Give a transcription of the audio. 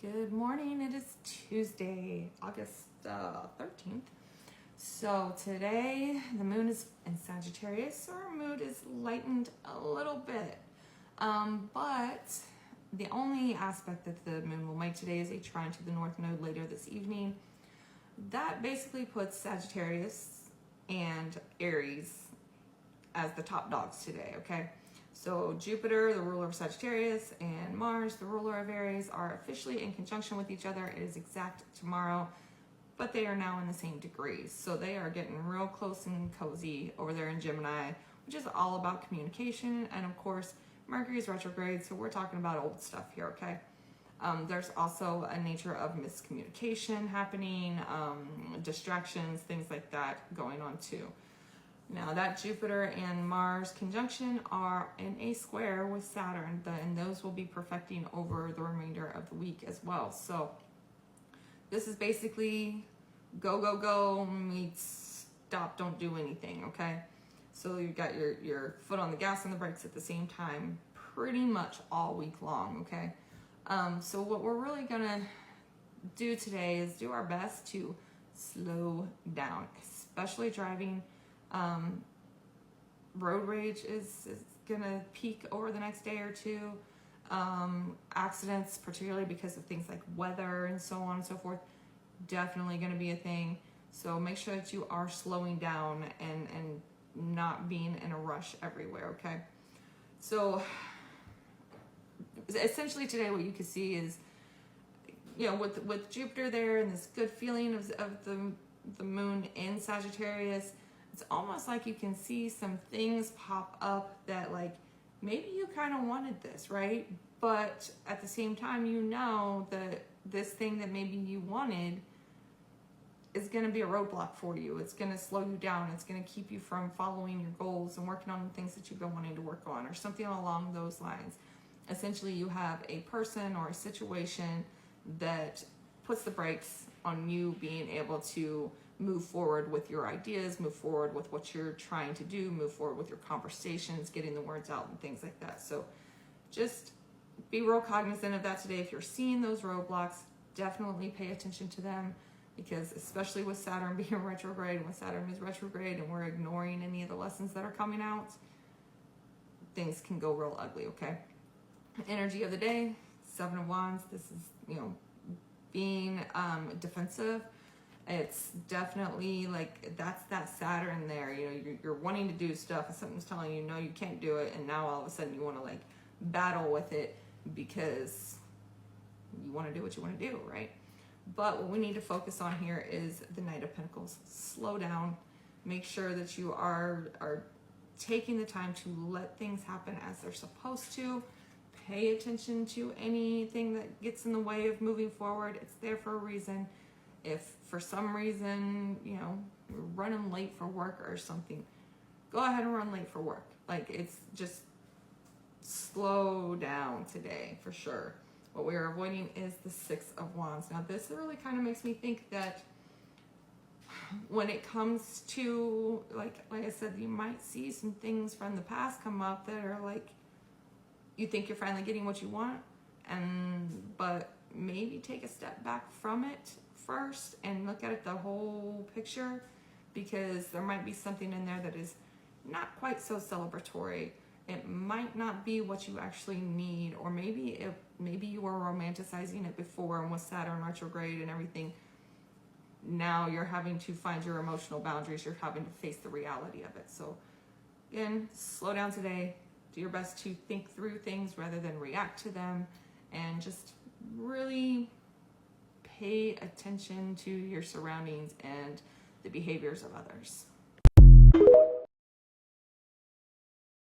Good morning. It is Tuesday, August 13th. So today the moon is in Sagittarius, so our mood is lightened a little bit. But the only aspect that the moon will make today is a trine to the north node later this evening. That basically puts Sagittarius and Aries as the top dogs today, okay? So Jupiter, the ruler of Sagittarius, and Mars, the ruler of Aries, are officially in conjunction with each other. It is exact tomorrow, but they are now in the same degrees. So they are getting real close and cozy over there in Gemini, which is all about communication. And of course, Mercury is retrograde, so we're talking about old stuff here, okay? There's also a nature of miscommunication happening, distractions, things like that going on too. Now that Jupiter and Mars conjunction are in a square with Saturn, and those will be perfecting over the remainder of the week as well. So this is basically go, go, go meets stop, don't do anything, okay? So you've got your foot on the gas and the brakes at the same time pretty much all week long, okay? So what we're really gonna do today is do our best to slow down, especially driving. Road rage is gonna peak over the next day or two. Accidents, particularly because of things like weather and so on and so forth, definitely gonna be a thing. So make sure that you are slowing down and not being in a rush everywhere, okay? So essentially today what you can see is, you know, with Jupiter there and this good feeling of the moon in Sagittarius, it's almost like you can see some things pop up that like maybe you kind of wanted this, right? But at the same time, you know that this thing that maybe you wanted is going to be a roadblock for you. It's going to slow you down. It's going to keep you from following your goals and working on the things that you've been wanting to work on or something along those lines. Essentially, you have a person or a situation that puts the brakes on you being able to move forward with your ideas, move forward with what you're trying to do, move forward with your conversations, getting the words out and things like that. So just be real cognizant of that today. If you're seeing those roadblocks, definitely pay attention to them, because especially with Saturn being retrograde, when Saturn is retrograde and we're ignoring any of the lessons that are coming out, things can go real ugly, okay? Energy of the day, Seven of Wands. This is, you know, being defensive. It's definitely like that's that Saturn there. You know, you're wanting to do stuff and something's telling you no, you can't do it, and now all of a sudden you want to like battle with it because you want to do what you want to do, right? But what we need to focus on here is the Knight of Pentacles. Slow down. Make sure that you are taking the time to let things happen as they're supposed to. Pay attention to anything that gets in the way of moving forward. It's there for a reason. If for some reason, you know, you're running late for work or something, go ahead and run late for work. Like, it's just slow down today for sure. What we are avoiding is the Six of Wands. Now, this really kind of makes me think that when it comes to, like I said, you might see some things from the past come up that are like, you think you're finally getting what you want, but maybe take a step back from it first and look at it the whole picture, because there might be something in there that is not quite so celebratory. It might not be what you actually need, or maybe you were romanticizing it before, and with Saturn retrograde and everything, now you're having to find your emotional boundaries. You're having to face the reality of it. So again, slow down today. Do your best to think through things rather than react to them, and just really pay attention to your surroundings and the behaviors of others.